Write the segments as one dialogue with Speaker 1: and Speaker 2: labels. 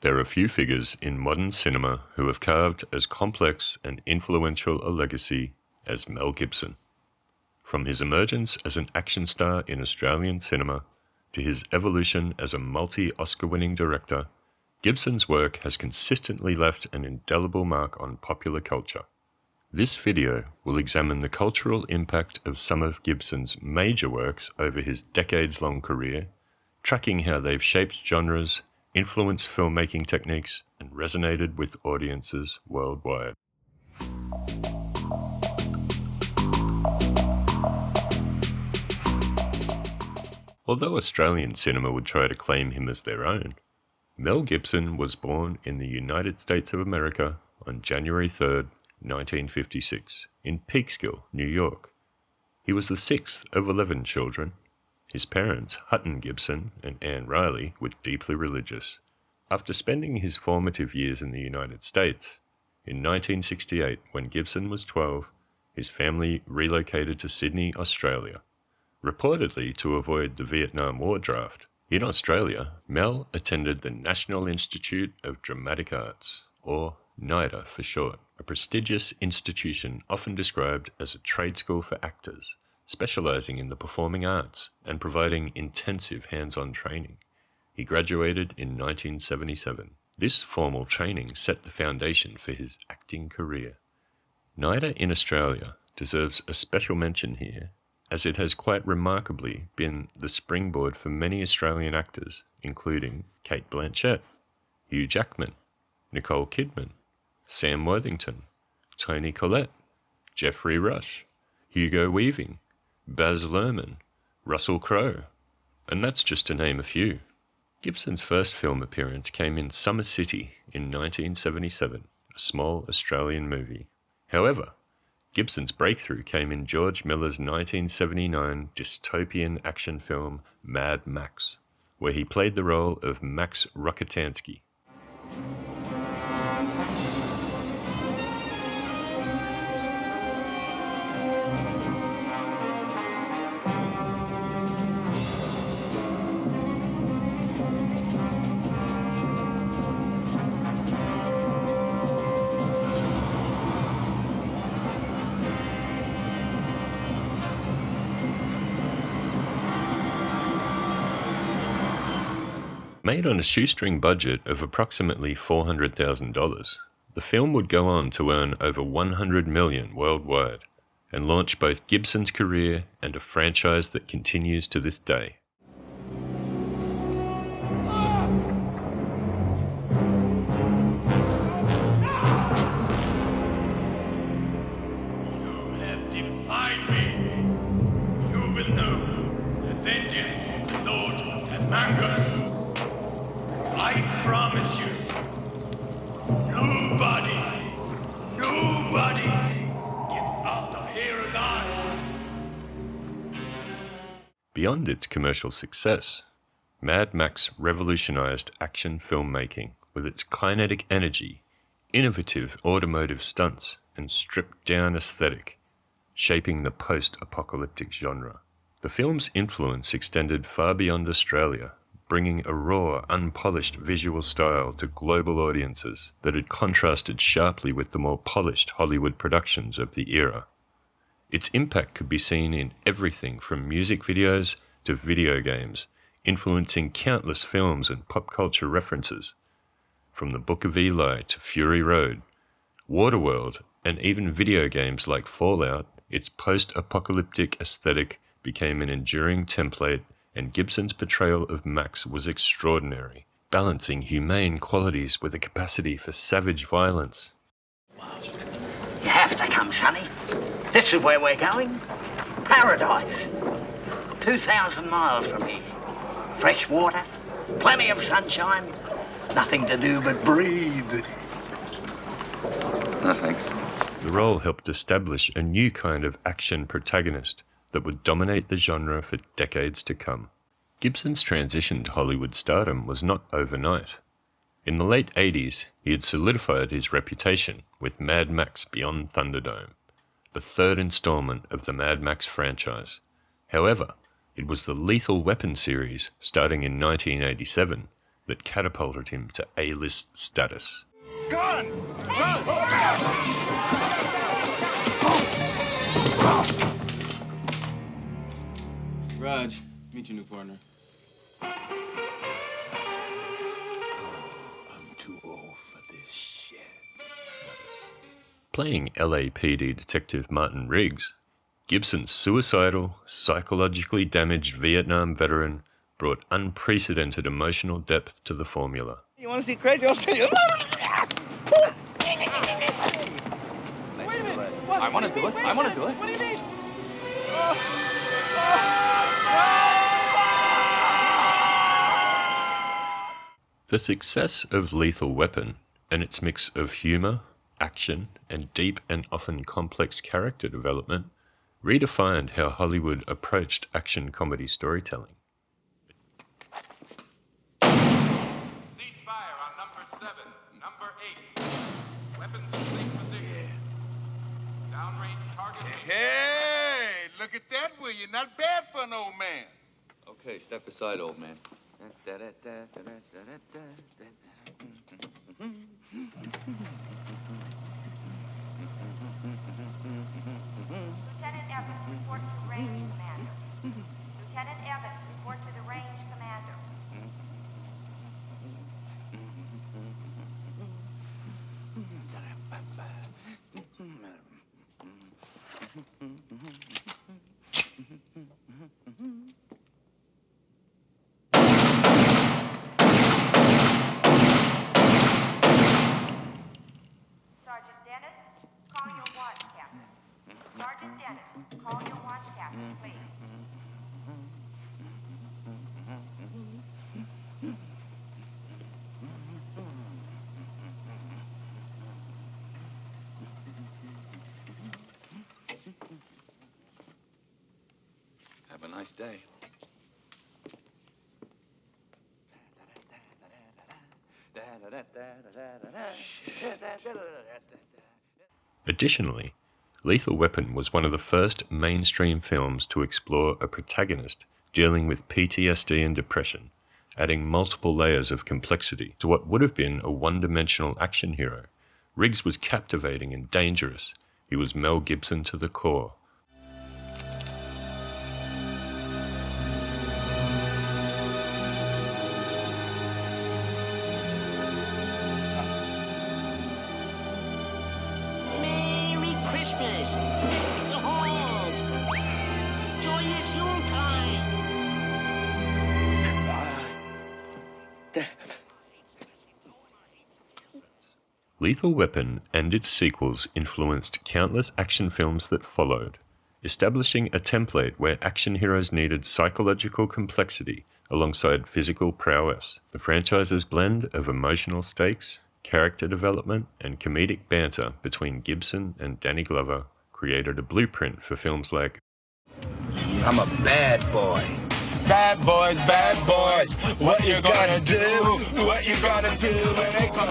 Speaker 1: There are few figures in modern cinema who have carved as complex and influential a legacy as Mel Gibson. From his emergence as an action star in Australian cinema to his evolution as a multi-Oscar-winning director, Gibson's work has consistently left an indelible mark on popular culture. This video will examine the cultural impact of some of Gibson's major works over his decades-long career, tracking how they've shaped genres, influenced filmmaking techniques, and resonated with audiences worldwide. Although Australian cinema would try to claim him as their own, Mel Gibson was born in the United States of America on January 3, 1956, in Peekskill, New York. He was the sixth of 11 children. His parents, Hutton Gibson and Anne Riley, were deeply religious. After spending his formative years in the United States, in 1968, when Gibson was 12, his family relocated to Sydney, Australia, reportedly to avoid the Vietnam War draft. In Australia, Mel attended the National Institute of Dramatic Arts, or NIDA for short, a prestigious institution often described as a trade school for actors, specializing in the performing arts and providing intensive hands-on training. He graduated in 1977. This formal training set the foundation for his acting career. NIDA in Australia deserves a special mention here, as it has quite remarkably been the springboard for many Australian actors, including Cate Blanchett, Hugh Jackman, Nicole Kidman, Sam Worthington, Toni Collette, Geoffrey Rush, Hugo Weaving, Baz Luhrmann, Russell Crowe, and that's just to name a few. Gibson's first film appearance came in Summer City in 1977, a small Australian movie. However, Gibson's breakthrough came in George Miller's 1979 dystopian action film Mad Max, where he played the role of Max Rokitansky. Made on a shoestring budget of approximately $400,000, the film would go on to earn over $100 million worldwide and launch both Gibson's career and a franchise that continues to this day.
Speaker 2: You have defied me. You will know the vengeance of the Lord Amangus. I promise you, nobody gets out of here alive.
Speaker 1: Beyond its commercial success, Mad Max revolutionized action filmmaking with its kinetic energy, innovative automotive stunts, and stripped-down aesthetic, shaping the post-apocalyptic genre. The film's influence extended far beyond Australia, bringing a raw, unpolished visual style to global audiences that had contrasted sharply with the more polished Hollywood productions of the era. Its impact could be seen in everything from music videos to video games, influencing countless films and pop culture references. From The Book of Eli to Fury Road, Waterworld, and even video games like Fallout, its post-apocalyptic aesthetic became an enduring template, and Gibson's portrayal of Max was extraordinary, balancing humane qualities with a capacity for savage violence.
Speaker 3: You have to come, Sonny. This is where we're going. Paradise. 2,000 miles from here. Fresh water, plenty of sunshine, nothing to do but breathe.
Speaker 4: No, thanks.
Speaker 1: The role helped establish a new kind of action protagonist that would dominate the genre for decades to come. Gibson's transition to Hollywood stardom was not overnight. In the late 80s, he had solidified his reputation with Mad Max Beyond Thunderdome, the third installment of the Mad Max franchise. However, it was the Lethal Weapon series, starting in 1987, that catapulted him to A-list status.
Speaker 2: Gun!
Speaker 4: Raj, meet your new partner.
Speaker 2: I'm too old for this shit.
Speaker 1: Playing LAPD Detective Martin Riggs, Gibson's suicidal, psychologically damaged Vietnam veteran brought unprecedented emotional depth to the formula.
Speaker 5: You want to see crazy? I'll tell you.
Speaker 4: Wait a minute. I want to do it. I want to do it.
Speaker 5: What do you mean?
Speaker 1: The success of Lethal Weapon and its mix of humour, action, and deep and often complex character development redefined how Hollywood approached action comedy storytelling.
Speaker 6: Ceasefire on number 7, number 8. Weapons in safe position. Downrange target.
Speaker 2: Hey, look at that, will you? Not bad for an old man.
Speaker 4: Okay, step aside, old man.
Speaker 7: Lieutenant Evans, report to the range commander. Lieutenant Evans, report to the range commander. Sergeant Dennis, call your watch captain. Sergeant Dennis, call your watch captain, please.
Speaker 4: Have a nice day.
Speaker 1: Additionally, Lethal Weapon was one of the first mainstream films to explore a protagonist dealing with PTSD and depression, adding multiple layers of complexity to what would have been a one-dimensional action hero. Riggs was captivating and dangerous. He was Mel Gibson to the core.
Speaker 8: Merry Christmas! The halls! Joyous Yuletide!
Speaker 1: Lethal Weapon and its sequels influenced countless action films that followed, establishing a template where action heroes needed psychological complexity alongside physical prowess. The franchise's blend of emotional stakes, character development, and comedic banter between Gibson and Danny Glover created a blueprint for films like
Speaker 2: I'm a bad boy. Bad boys. What you gonna do? What you gonna do when they come?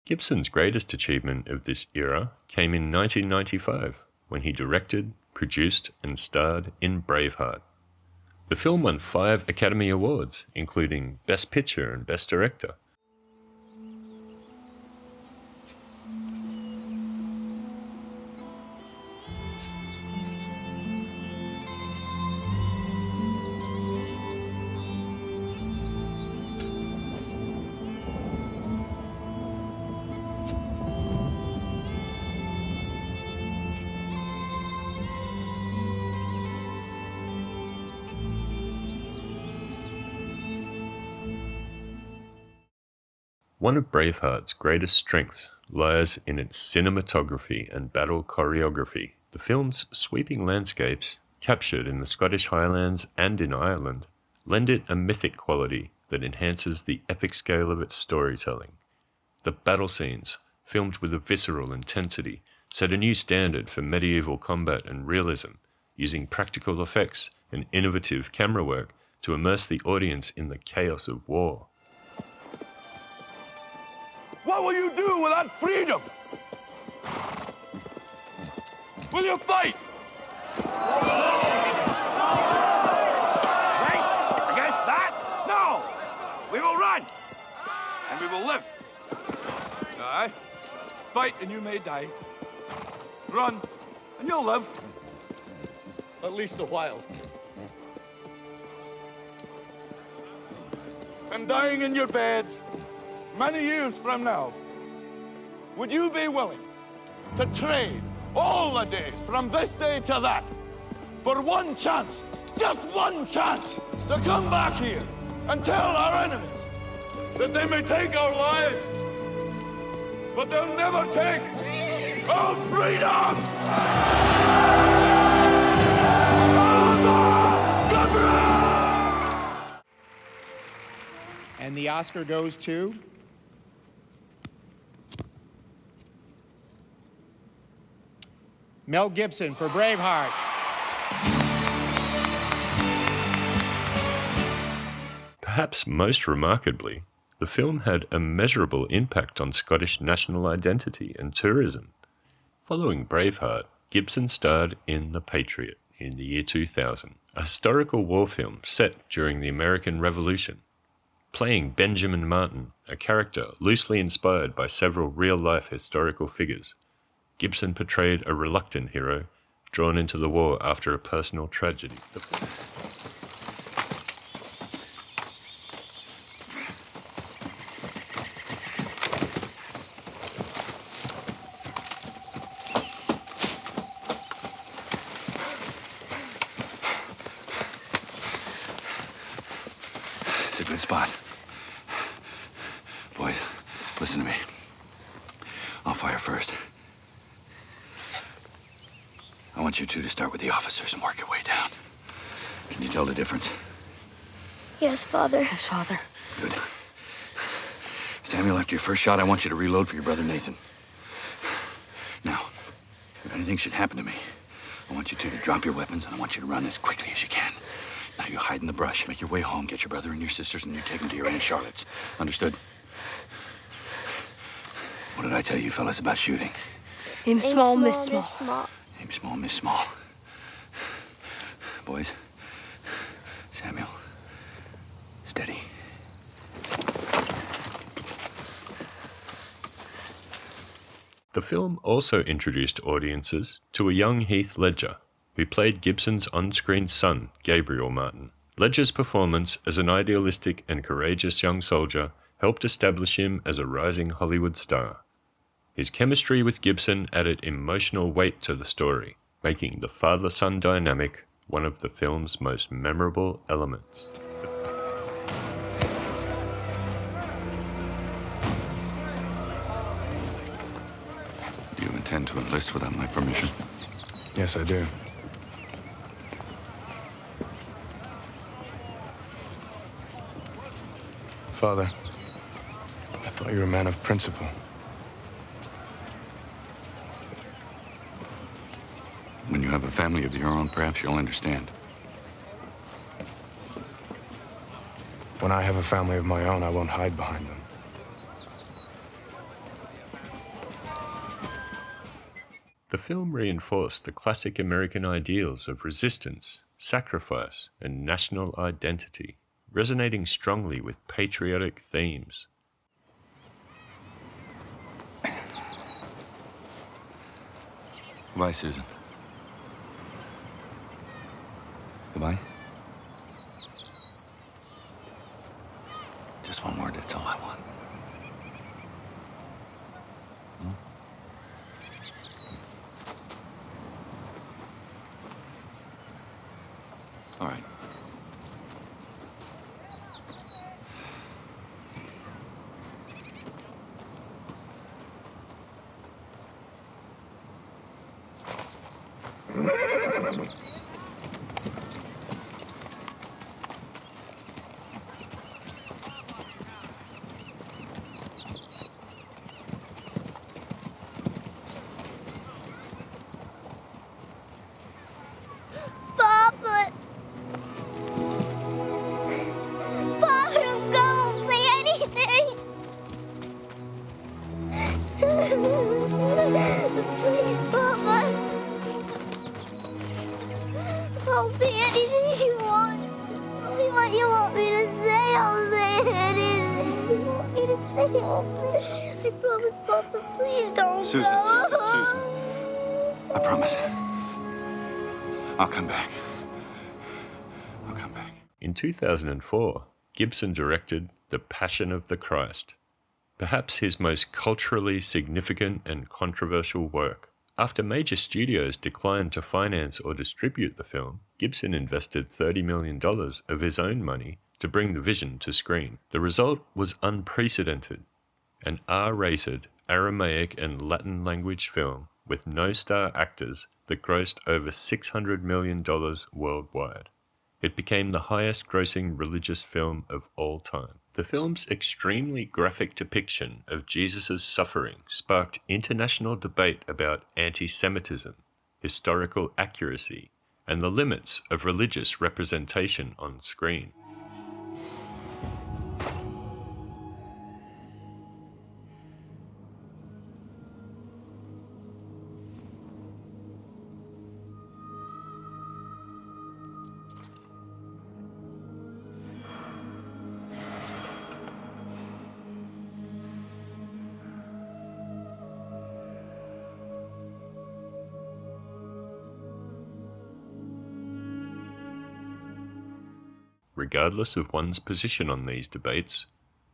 Speaker 1: Gibson's greatest achievement of this era came in 1995, when he directed, produced, and starred in Braveheart. The film won 5 Academy Awards, including Best Picture and Best Director. One of Braveheart's greatest strengths lies in its cinematography and battle choreography. The film's sweeping landscapes, captured in the Scottish Highlands and in Ireland, lend it a mythic quality that enhances the epic scale of its storytelling. The battle scenes, filmed with a visceral intensity, set a new standard for medieval combat and realism, using practical effects and innovative camera work to immerse the audience in the chaos of war.
Speaker 2: What will you do without freedom? Will you fight? Fight against that? No!
Speaker 6: and we will live. Aye. Fight and you may die. Run and you'll live. At least a while. And dying in your beds many years from now, would you be willing to trade all the days from this day to that for one chance, just one chance, to come back here and tell our enemies that they may take our lives, but they'll never take our freedom!
Speaker 5: And the Oscar goes to Mel Gibson for Braveheart.
Speaker 1: Perhaps most remarkably, the film had a measurable impact on Scottish national identity and tourism. Following Braveheart, Gibson starred in The Patriot in the year 2000, a historical war film set during the American Revolution. Playing Benjamin Martin, a character loosely inspired by several real-life historical figures, Gibson portrayed a reluctant hero drawn into the war after a personal tragedy.
Speaker 2: It's a good spot. Boys, listen to me. I'll fire first. I want you two to start with the officers and work your way down. Can you tell the difference?
Speaker 9: Yes, Father. Yes, Father.
Speaker 2: Good. Samuel, after your first shot, I want you to reload for your brother Nathan. Now, if anything should happen to me, I want you two to drop your weapons and I want you to run as quickly as you can. Now you hide in the brush, make your way home, get your brother and your sisters, and you take them to your Aunt Charlotte's. Understood? What did I tell you fellas about shooting?
Speaker 9: Aim small, miss small.
Speaker 2: Aim small, miss small. Boys, Samuel, steady.
Speaker 1: The film also introduced audiences to a young Heath Ledger, who played Gibson's on-screen son, Gabriel Martin. Ledger's performance as an idealistic and courageous young soldier helped establish him as a rising Hollywood star. His chemistry with Gibson added emotional weight to the story, making the father-son dynamic one of the film's most memorable elements.
Speaker 2: Do you intend to enlist without my permission?
Speaker 10: Yes, I do. Father, I thought you were a man of principle.
Speaker 2: When you have a family of your own, perhaps you'll understand.
Speaker 10: When I have a family of my own, I won't hide behind them.
Speaker 1: The film reinforced the classic American ideals of resistance, sacrifice, and national identity, resonating strongly with patriotic themes.
Speaker 2: Goodbye, Susan. Goodbye. Just one word, that's all I want. All right.
Speaker 9: I promise, Papa, please don't
Speaker 2: Susan,
Speaker 9: go.
Speaker 2: Susan. I promise. I'll come back. I'll come back.
Speaker 1: In 2004, Gibson directed The Passion of the Christ, perhaps his most culturally significant and controversial work. After major studios declined to finance or distribute the film, Gibson invested $30 million of his own money to bring the vision to screen. The result was unprecedented, an R-rated Aramaic and Latin language film with no star actors that grossed over $600 million worldwide. It became the highest-grossing religious film of all time. The film's extremely graphic depiction of Jesus' suffering sparked international debate about anti-Semitism, historical accuracy, and the limits of religious representation on screen. Regardless of one's position on these debates,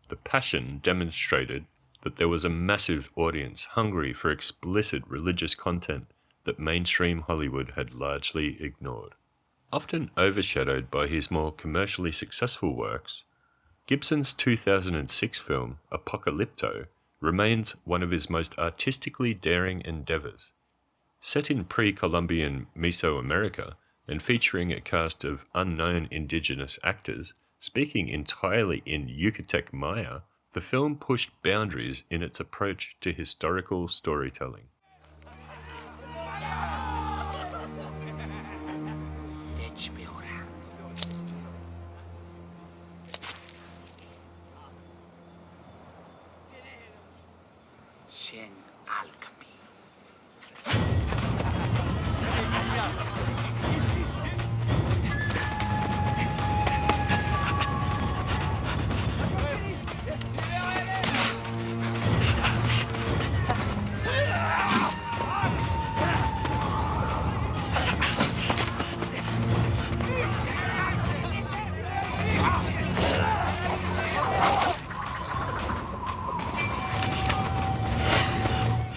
Speaker 1: The Passion demonstrated that there was a massive audience hungry for explicit religious content that mainstream Hollywood had largely ignored. Often overshadowed by his more commercially successful works, Gibson's 2006 film Apocalypto remains one of his most artistically daring endeavors. Set in pre-Columbian Mesoamerica, and featuring a cast of unknown indigenous actors speaking entirely in Yucatec Maya, the film pushed boundaries in its approach to historical storytelling.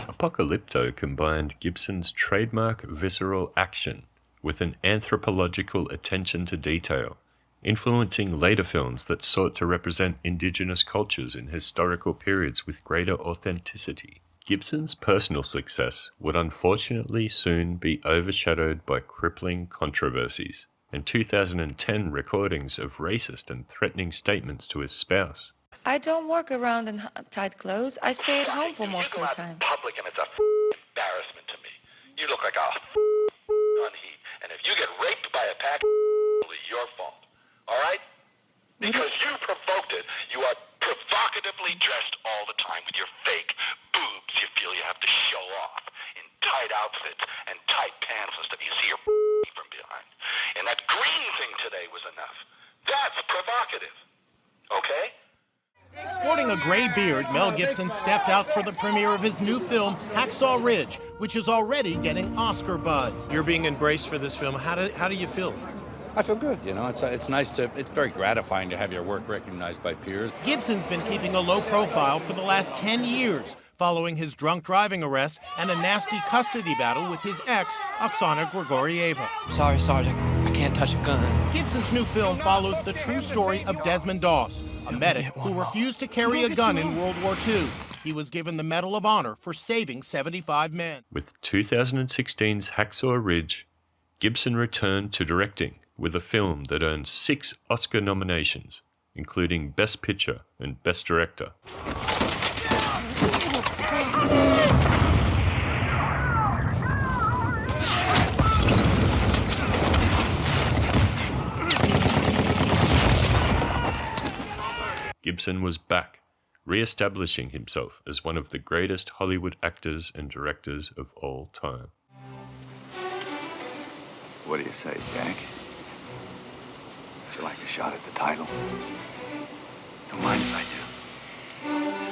Speaker 1: Apocalypto combined Gibson's trademark visceral action with an anthropological attention to detail, influencing later films that sought to represent indigenous cultures in historical periods with greater authenticity. Gibson's personal success would unfortunately soon be overshadowed by crippling controversies and 2010 recordings of racist and threatening statements to his spouse.
Speaker 11: I don't work around in tight clothes. I stay at home for most of the time.
Speaker 12: Public, and it's a embarrassment to me. You look like a on heat, and if you get raped by a pack, it's your fault. All right? Because you provoked it. You are provocatively dressed all the time with your fake boobs. You feel you have to show off in tight outfits and tight pants and stuff. You see your from behind. And that green thing today was enough. That's provocative. Okay?
Speaker 5: Sporting a gray beard, Mel Gibson stepped out for the premiere of his new film, Hacksaw Ridge, which is already getting Oscar buzz.
Speaker 13: You're being embraced for this film. How do you feel?
Speaker 14: I feel good, you know. It's nice to, it's very gratifying to have your work recognized by peers.
Speaker 5: Gibson's been keeping a low profile for the last 10 years, following his drunk driving arrest and a nasty custody battle with his ex, Oksana Grigorieva.
Speaker 15: Sorry, Sergeant. I can't touch a gun.
Speaker 5: Gibson's new film follows the true story of Desmond Doss, a medic who refused to carry a gun in World War II. He was given the Medal of Honor for saving 75 men.
Speaker 1: With 2016's Hacksaw Ridge, Gibson returned to directing with a film that earned 6 Oscar nominations, including Best Picture and Best Director. Gibson was back, re-establishing himself as one of the greatest Hollywood actors and directors of all time.
Speaker 2: What do you say, Jack? Would you like a shot at the title? Don't mind if I do.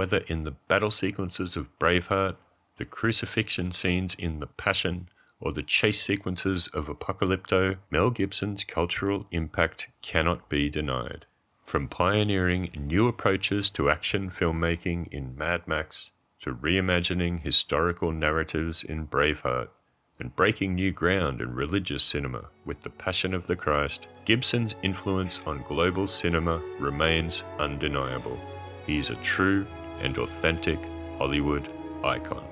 Speaker 1: Whether in the battle sequences of Braveheart, the crucifixion scenes in The Passion, or the chase sequences of Apocalypto, Mel Gibson's cultural impact cannot be denied. From pioneering new approaches to action filmmaking in Mad Max, to reimagining historical narratives in Braveheart, and breaking new ground in religious cinema with The Passion of the Christ, Gibson's influence on global cinema remains undeniable. He is a true and authentic Hollywood icon.